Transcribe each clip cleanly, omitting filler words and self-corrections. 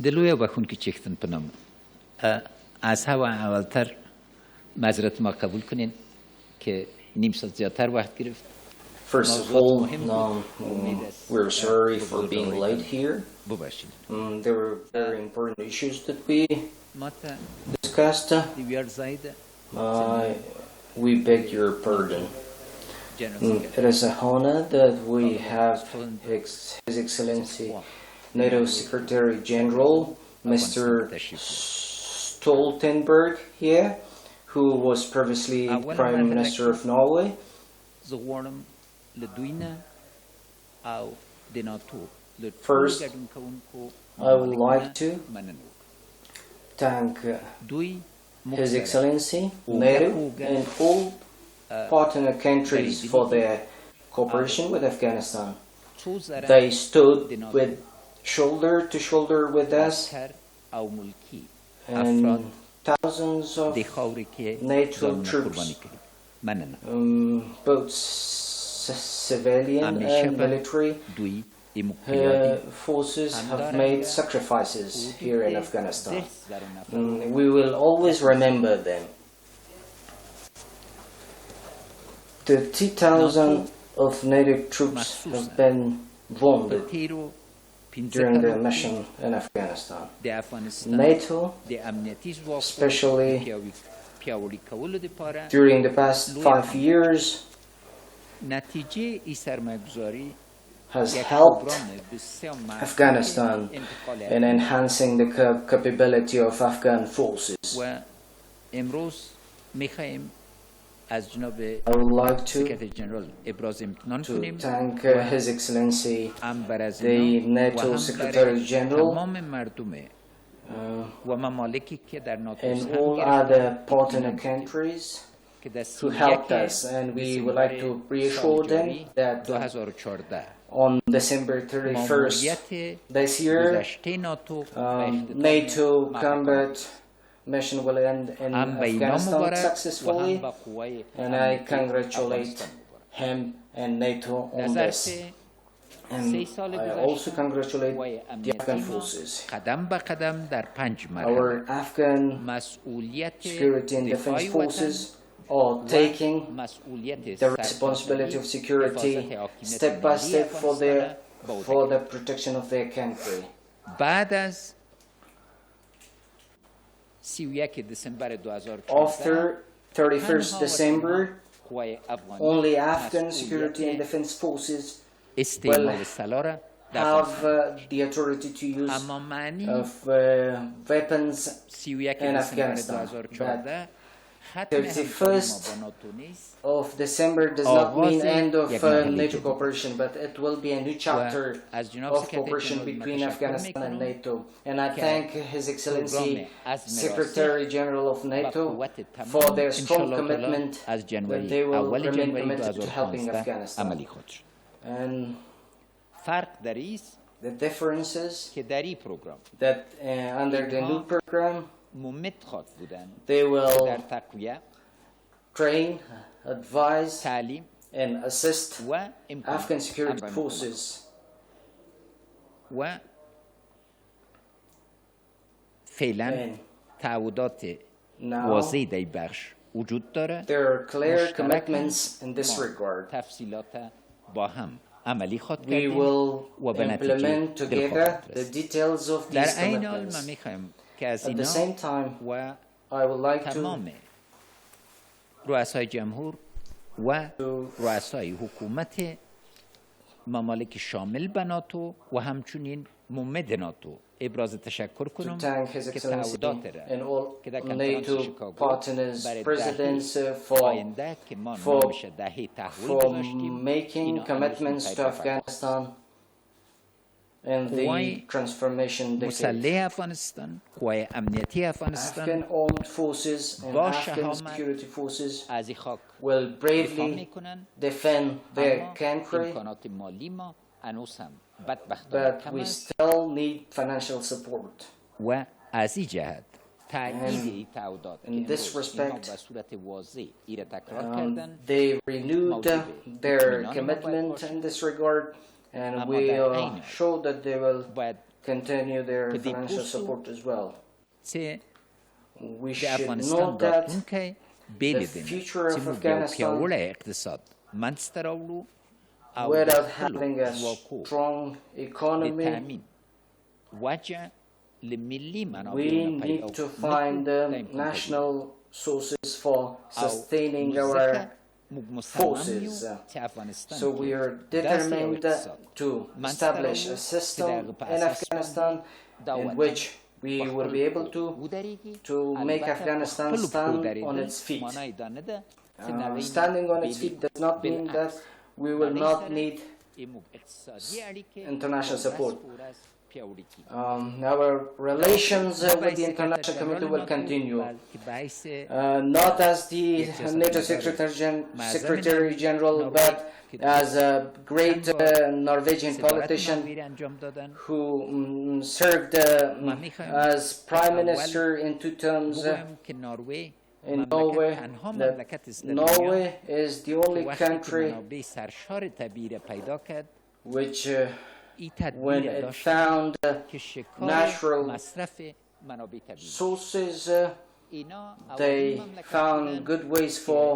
دلویا بخون که چیختن پنام از هوا اولتر معذرت ما قبول کنین که نیم ساعت زیادتر وقت گرفت. First of all, we're sorry for being late here. There were very important issues that we discussed. We beg your pardon. It is a honor that we have His Excellency NATO Secretary General, Mr. Stoltenberg here, who was previously Prime Minister of Norway. First, I would like to thank His Excellency, NATO, and all partner countries for their cooperation with Afghanistan. They stood with shoulder to shoulder with us, and thousands of NATO troops, both civilian and military forces, have made sacrifices here in Afghanistan. We will always remember them. The 2,000 of NATO troops have been wounded during their mission in Afghanistan. NATO, especially during the past 5 years, has helped Afghanistan in enhancing the capability of Afghan forces. I would like to thank His Excellency, the NATO Secretary General, and all other partner countries who helped us, and we would like to reassure them that on December 31st this year, NATO combat mission will end in Afghanistan successfully, and I congratulate him and NATO on this. And I also congratulate the Afghan forces. Our Afghan security and defense forces are taking the responsibility of security step by step for the protection of their country. After 31st December, only Afghan security and defense forces will have the authority to use weapons in Afghanistan. But 31st of December does not mean end of NATO cooperation, but it will be a new chapter of cooperation between Afghanistan and NATO. And I thank His Excellency, Secretary General of NATO, for their strong commitment that they will remain committed to helping Afghanistan. And the differences that under the new program, they will train, advise, and assist Afghan security forces. Now, there are clear commitments in this regard. We will implement together the details of these commitments. At the same time, I would like to رؤسای جمهور و رؤسای حکومت ممالک شامل به ناتو و همچنین ممد ناتو ابراز تشکر کنم که تعهدات را که در NATO partners, presidents for making commitments to Afghanistan and the transformation مسلح افغانستان، قوای امنیتی افغانستان، Afghan armed forces and Afghan security forces will bravely defend their country, but we still need financial support. و از این جهت in this respect, they renewed their commitment in this regard, and we are sure that they will continue their Kdy financial pusu support as well. Se We de should Afghanistan note that راتلونکی the بیل future دینه of چې موږ یو Afghanistan, پیاوړی اقتصاد منځته راوړو او د without خپلو having a ځواکو strong د economy, تامین وجه له ملي we منابعو نه need to find national sources for sustaining او our ځکه موږ مصمم یو forces. چې افغانستان So we are determined to establish a system in Afghanistan in which we will be able to make Afghanistan stand on its feet. Standing on its feet does not mean that we will not need international support. Our relations with the international community will continue, not as the NATO Secretary General, but as a great Norwegian politician who served as Prime Minister in 2 terms in Norway. That Norway is the only country which when it found natural sources, they found good ways for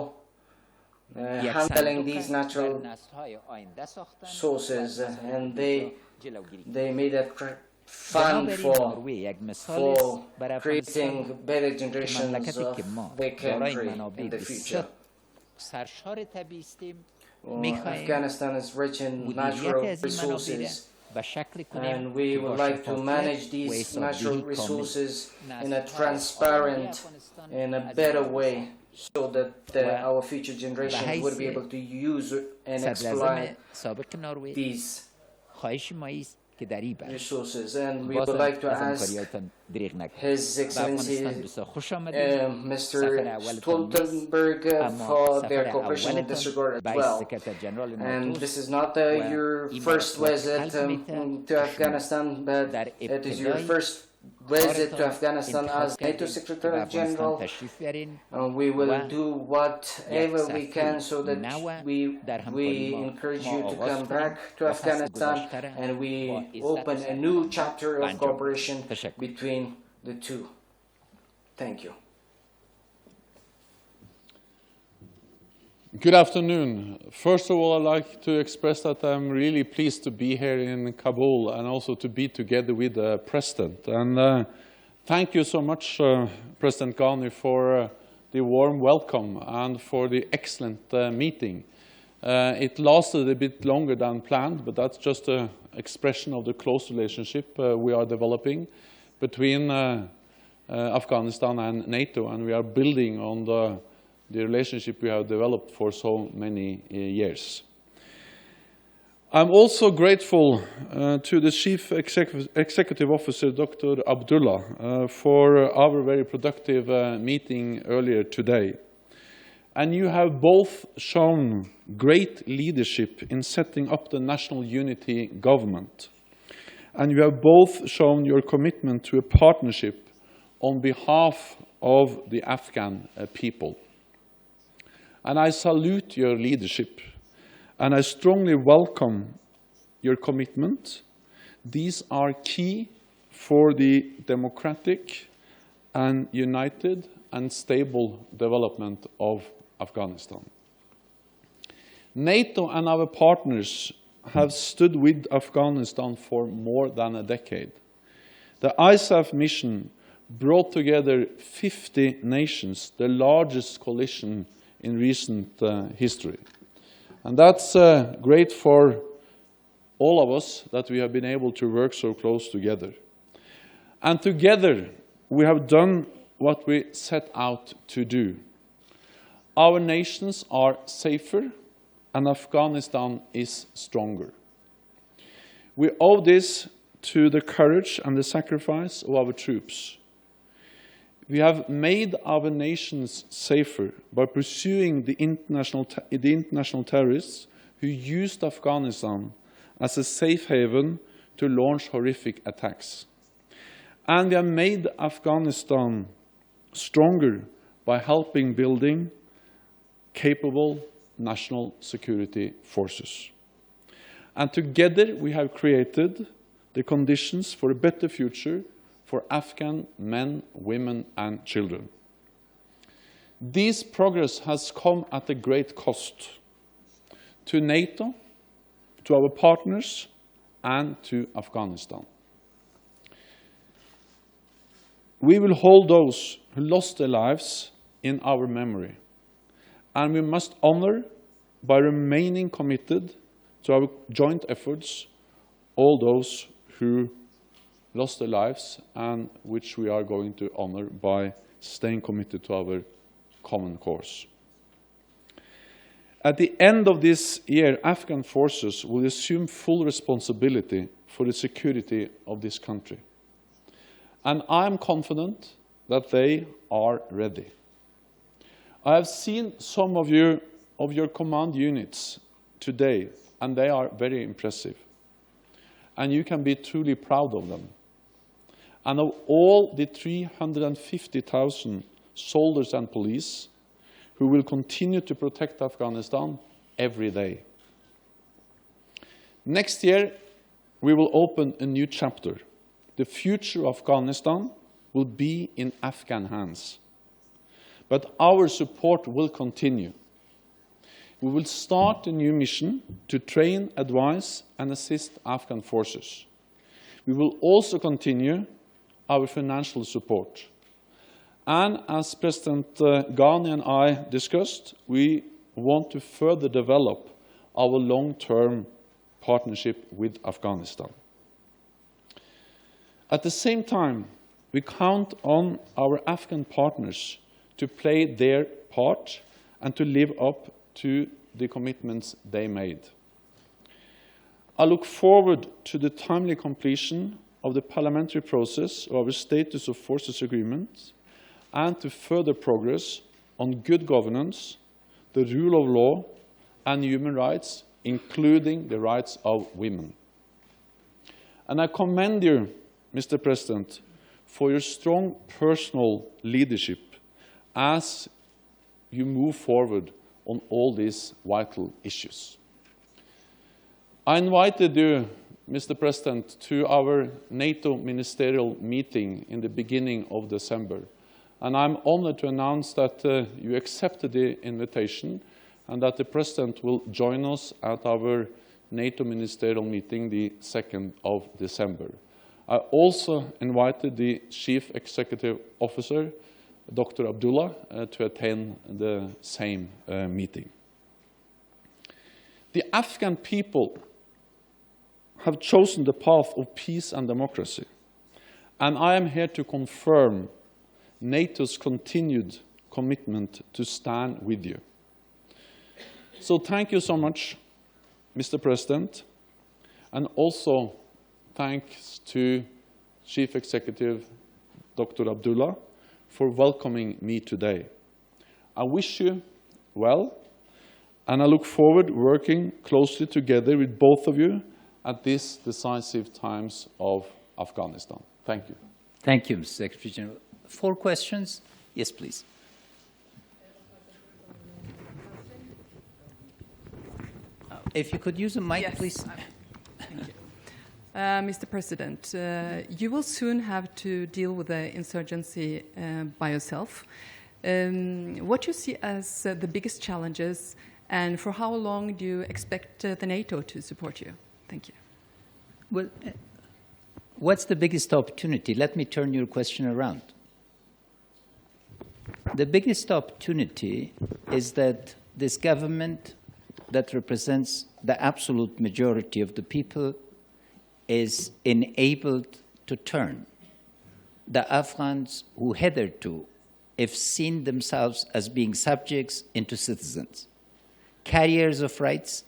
handling these natural sources, and they made a fund for creating better generations of their country in the future. Afghanistan is rich in natural resources, and we would like to manage these natural resources in a transparent, in a better way, so that our future generations would be able to use and exploit these resources. And we would like to ask His Excellency Mr. Stoltenberg for their cooperation in this regard as well. And this is not your first visit to Afghanistan, but it is your first visit to Afghanistan as NATO Secretary General. We will do whatever we can so that we encourage you to come back to Afghanistan, and we open a new chapter of cooperation between the two. Thank you. Good afternoon. First of all, I'd like to express that I'm really pleased to be here in Kabul and also to be together with the President. And thank you so much, President Ghani, for the warm welcome and for the excellent meeting. It lasted a bit longer than planned, but that's just an expression of the close relationship we are developing between Afghanistan and NATO, and we are building on the relationship we have developed for so many years. I'm also grateful to the Chief Executive Officer, Dr. Abdullah, for our very productive meeting earlier today. And you have both shown great leadership in setting up the National Unity Government. And you have both shown your commitment to a partnership on behalf of the Afghan people. And I salute your leadership, and I strongly welcome your commitment. These are key for the democratic and united and stable development of Afghanistan. NATO and our partners have stood with Afghanistan for more than a decade. The ISAF mission brought together 50 nations, the largest coalition in recent history. And that's great for all of us that we have been able to work so close together. And together we have done what we set out to do. Our nations are safer and Afghanistan is stronger. We owe this to the courage and the sacrifice of our troops. We have made our nations safer by pursuing the international terrorists who used Afghanistan as a safe haven to launch horrific attacks. And we have made Afghanistan stronger by helping building capable national security forces. And together we have created the conditions for a better future for Afghan men, women, and children. This progress has come at a great cost to NATO, to our partners, and to Afghanistan. We will hold those who lost their lives in our memory, and we must honor, by remaining committed to our joint efforts, all those who lost their lives and which we are going to honor by staying committed to our common cause. At the end of this year, Afghan forces will assume full responsibility for the security of this country. And I am confident that they are ready. I have seen some of your command units today, and they are very impressive. And you can be truly proud of them. And of all the 350,000 soldiers and police who will continue to protect Afghanistan every day. Next year, we will open a new chapter. The future of Afghanistan will be in Afghan hands. But our support will continue. We will start a new mission to train, advise, and assist Afghan forces. We will also continue our financial support. And as President Ghani and I discussed, we want to further develop our long-term partnership with Afghanistan. At the same time, we count on our Afghan partners to play their part and to live up to the commitments they made. I look forward to the timely completion of the parliamentary process of our Status of Forces Agreement and to further progress on good governance, the rule of law, and human rights, including the rights of women. And I commend you, Mr. President, for your strong personal leadership as you move forward on all these vital issues. I invited you, Mr. President, to our NATO ministerial meeting in the beginning of December. And I'm honored to announce that you accepted the invitation and that the President will join us at our NATO ministerial meeting the 2nd of December. I also invited the Chief Executive Officer, Dr. Abdullah, to attend the same meeting. The Afghan people have chosen the path of peace and democracy, and I am here to confirm NATO's continued commitment to stand with you. So thank you so much, Mr. President, and also thanks to Chief Executive Dr. Abdullah for welcoming me today. I wish you well, and I look forward to working closely together with both of you at these decisive times of Afghanistan. Thank you. Thank you, Mr. Secretary General. 4 questions? Yes, please. If you could use a mic, yes, please. Thank you. Mr. President, you will soon have to deal with the insurgency by yourself. What do you see as the biggest challenges, and for how long do you expect the NATO to support you? Thank you. Well, what's the biggest opportunity? Let me turn your question around. The biggest opportunity is that this government that represents the absolute majority of the people is enabled to turn the Afghans who hitherto have seen themselves as being subjects into citizens, carriers of rights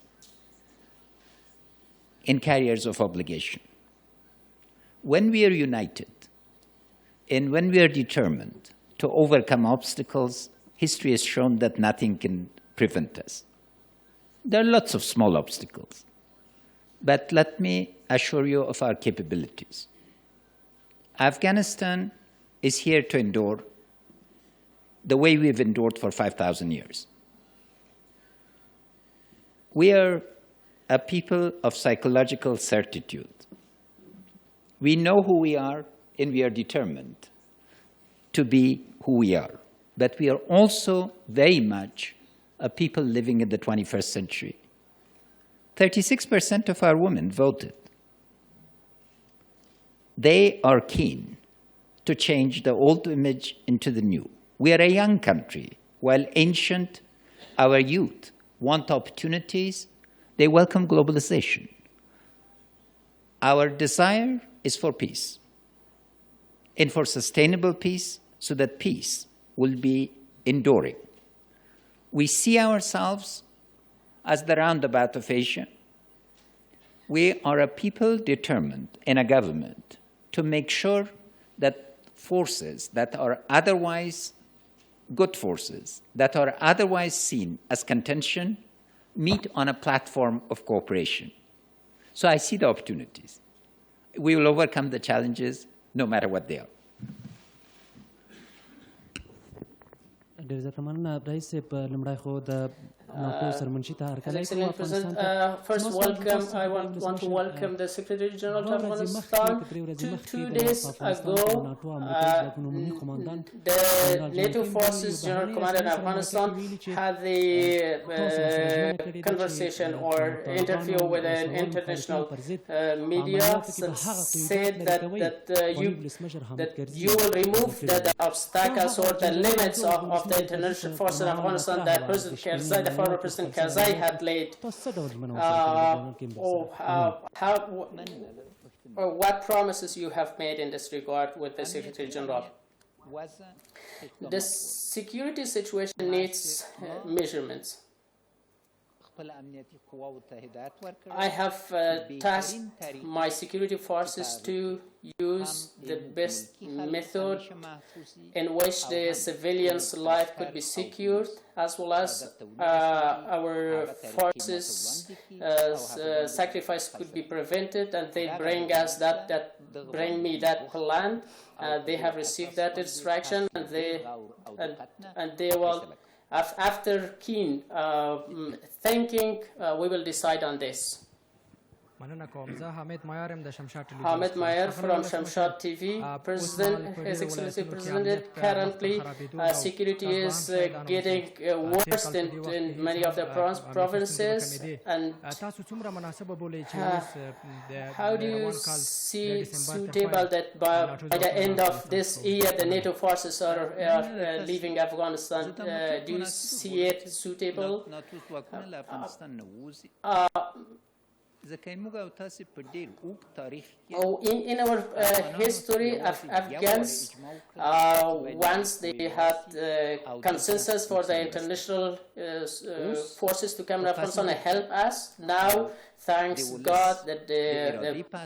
and carriers of obligation. When we are united and when we are determined to overcome obstacles, history has shown that nothing can prevent us. There are lots of small obstacles, but let me assure you of our capabilities. Afghanistan is here to endure the way we've endured for 5,000 years. We are a people of psychological certitude. We know who we are, and we are determined to be who we are. But we are also very much a people living in the 21st century. 36% of our women voted. They are keen to change the old image into the new. We are a young country. While ancient, our youth want opportunities, they welcome globalization. Our desire is for peace, and for sustainable peace, so that peace will be enduring. We see ourselves as the roundabout of Asia. We are a people determined in a government to make sure that forces that are otherwise good forces, that are otherwise seen as contention, meet on a platform of cooperation. So I see the opportunities. We will overcome the challenges no matter what they are. Excellent President, first welcome. I want to welcome the Secretary General of Afghanistan. 2 days ago, the NATO Forces General Commander in Afghanistan had the conversation or interview with an international media, and said that you will remove the obstacles or the limits of the international force in Afghanistan that President Karzai, the former President Karzai, had laid. What promises you have made in this regard with the Secretary General? The security situation needs measurements. I have tasked my security forces to use the best method in which the civilians' life could be secured, as well as our forces' sacrifice could be prevented, and they bring us bring me that plan. They have received that instruction, and they will. After keen thinking, we will decide on this. Hamid Mayer from Shamshad TV. President, His Excellency President, currently security is getting worse in many of the provinces. And how do you see suitable that by the end of this year the NATO forces are leaving Afghanistan? Do you see it suitable? In our history of Afghans, once they had consensus for the international forces to come to Afghanistan and help us, now, thanks God, that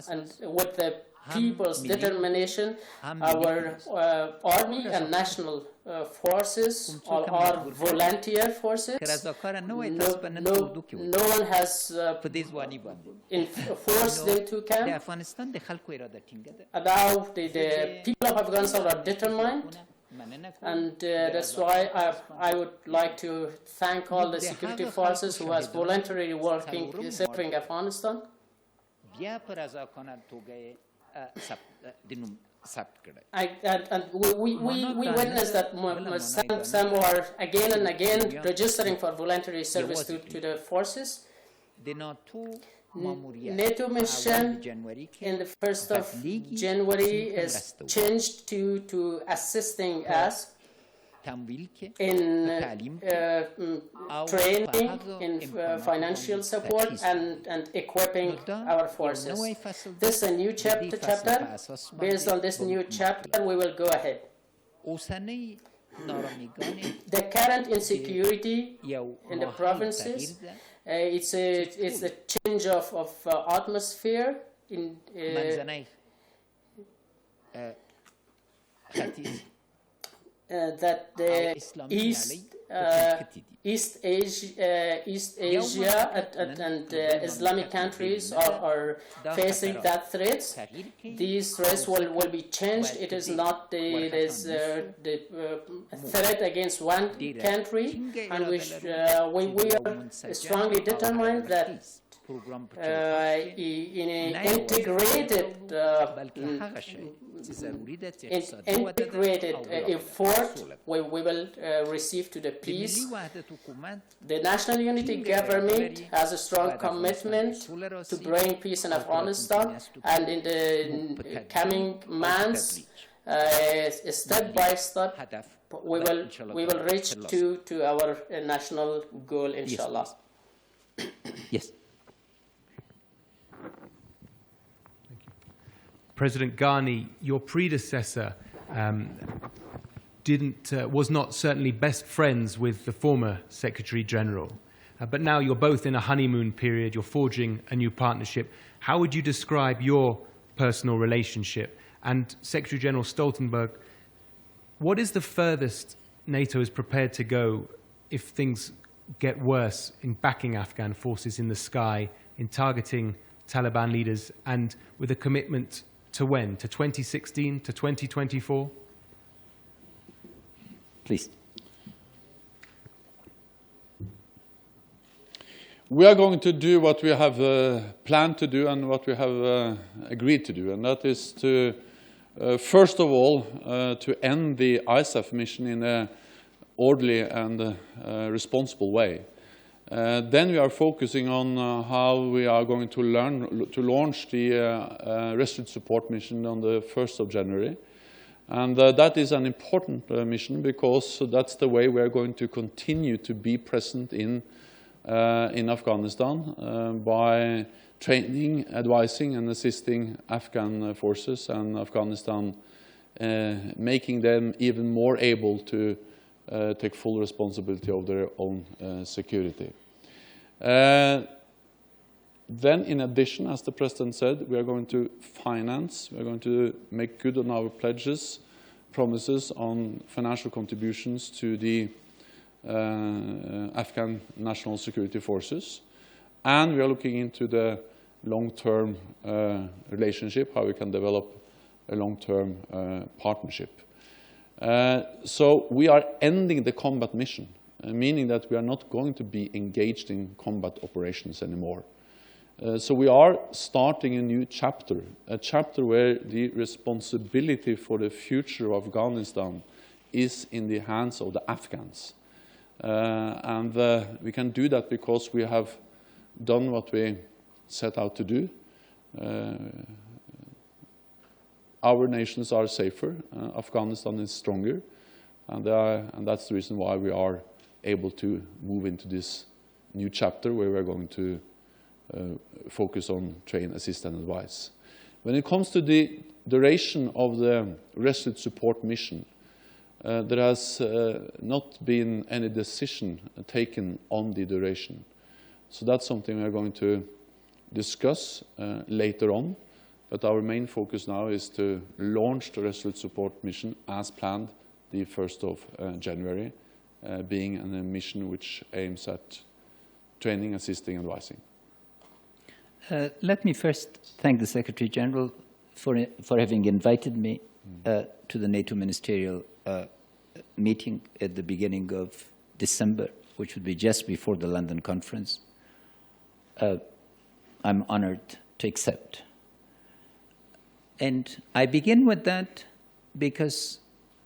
and with the people's determination, our army and national forces are volunteer forces. No one has forced them to come. Now the people of Afghanistan are determined, and that's why I would like to thank all the security forces who has voluntarily working serving Afghanistan. And we witnessed that some are again and again registering for voluntary service to the forces. NATO mission in the 1st of January is changed to assisting us in training, in financial support, and equipping our forces. This is a new chapter. Based on this new chapter, we will go ahead. The current insecurity in the provinces, it's a change of atmosphere in that the East Asia and Islamic countries are facing that threats. These threats will be changed. It is not the threat against one country, and we are strongly determined that in an integrated effort we will receive to the peace. The National Unity Government has a strong commitment to bring peace in Afghanistan, and in the coming months, step by step, we will reach to our national goal, inshallah. Yes. President Ghani, your predecessor was not certainly best friends with the former Secretary General, but now you're both in a honeymoon period, you're forging a new partnership. How would you describe your personal relationship? And Secretary General Stoltenberg, what is the furthest NATO is prepared to go if things get worse in backing Afghan forces in the sky, in targeting Taliban leaders, and with a commitment to when? To 2016, to 2024? Please. We are going to do what we have planned to do and what we have agreed to do, and that is to, first of all, to end the ISAF mission in an orderly and responsible way. Then we are focusing on how we are going to launch the Resolute Support mission on the 1st of January. And that is an important mission because that's the way we are going to continue to be present in Afghanistan by training, advising and assisting Afghan forces and Afghanistan, making them even more able to take full responsibility of their own security. Then, in addition, as the President said, we are going to finance, we are going to make good on our pledges, promises on financial contributions to the Afghan National Security Forces. And we are looking into the long-term relationship, how we can develop a long-term partnership. So we are ending the combat mission, meaning that we are not going to be engaged in combat operations anymore. So we are starting a new chapter, a chapter where the responsibility for the future of Afghanistan is in the hands of the Afghans. And we can do that because we have done what we set out to do. Our nations are safer, Afghanistan is stronger, and that's the reason why we are able to move into this new chapter where we're going to focus on train, assist and advise. When it comes to the duration of the Resolute Support mission, there has not been any decision taken on the duration. So that's something we're going to discuss later on. But our main focus now is to launch the Resolute Support mission as planned the 1st of January, being a mission which aims at training, assisting, and advising. Let me first thank the Secretary General for having invited me to the NATO ministerial meeting at the beginning of December, which would be just before the London conference. I'm honored to accept. And I begin with that because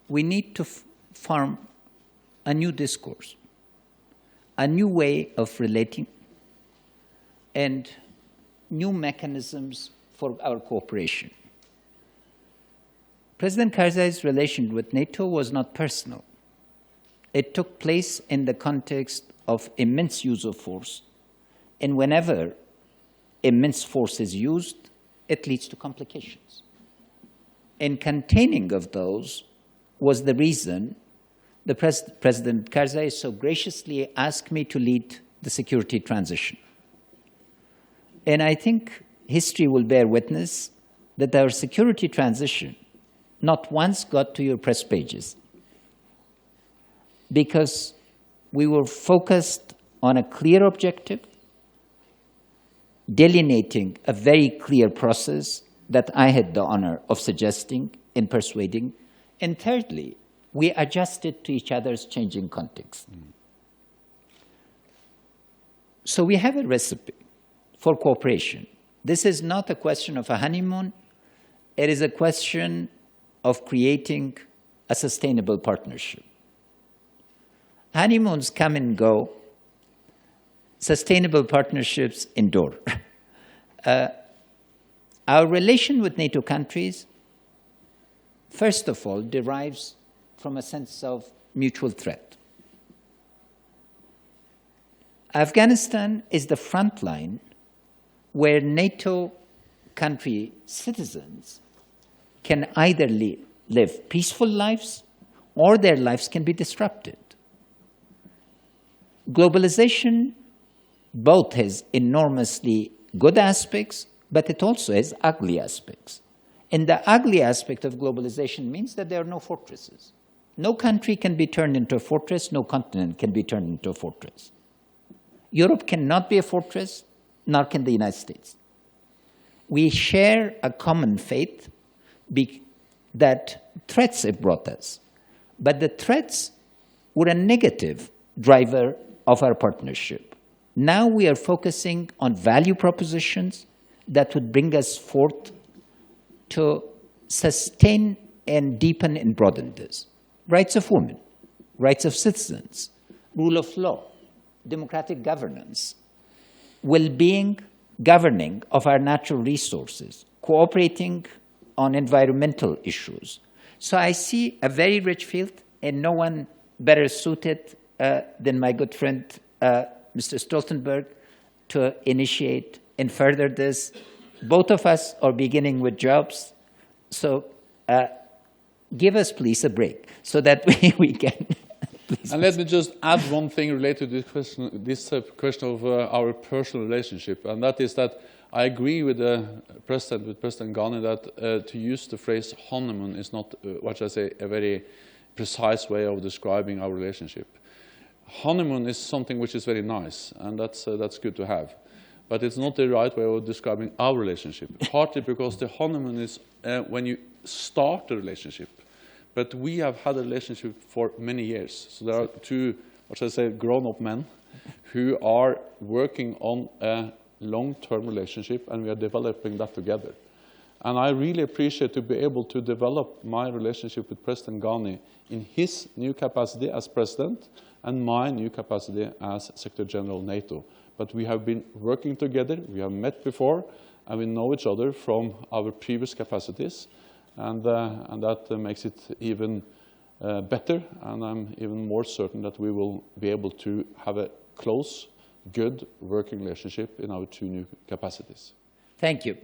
we need to form a new discourse, a new way of relating, and new mechanisms for our cooperation. President Karzai's relation with NATO was not personal. It took place in the context of immense use of force, and whenever immense force is used, it leads to complications. And containing of those was the reason the President Karzai so graciously asked me to lead the security transition. And I think history will bear witness that our security transition not once got to your press pages because we were focused on a clear objective, delineating a very clear process that I had the honor of suggesting and persuading. And thirdly, we adjusted to each other's changing context. So we have a recipe for cooperation. This is not a question of a honeymoon. It is a question of creating a sustainable partnership. Honeymoons come and go. Sustainable partnerships endure. Our relation with NATO countries, first of all, derives from a sense of mutual threat. Afghanistan is the front line where NATO country citizens can either live peaceful lives or their lives can be disrupted. Globalization both has enormously good aspects, but it also has ugly aspects. And the ugly aspect of globalization means that there are no fortresses. No country can be turned into a fortress, no continent can be turned into a fortress. Europe cannot be a fortress, nor can the United States. We share a common fate that threats have brought us, but the threats were a negative driver of our partnership. Now we are focusing on value propositions that would bring us forth to sustain and deepen and broaden this. Rights of women, rights of citizens, rule of law, democratic governance, well-being, governing of our natural resources, cooperating on environmental issues. So I see a very rich field, and no one better suited than my good friend, Mr. Stoltenberg, to initiate and further this. Both of us are beginning with jobs, so give us, please, a break so that we can. And let me just add one thing related to this question of our personal relationship, and that is that I agree with President Ghani that to use the phrase honeymoon is not, what should I say, a very precise way of describing our relationship. Honeymoon is something which is very nice, and that's good to have. But it's not the right way of describing our relationship, partly because the honeymoon is when you start a relationship. But we have had a relationship for many years. So there are two, what should I say, grown-up men who are working on a long-term relationship, and we are developing that together. And I really appreciate to be able to develop my relationship with President Ghani in his new capacity as president and my new capacity as Secretary General of NATO. But we have been working together, we have met before, and we know each other from our previous capacities. And that makes it even better, and I'm even more certain that we will be able to have a close, good working relationship in our two new capacities. Thank you.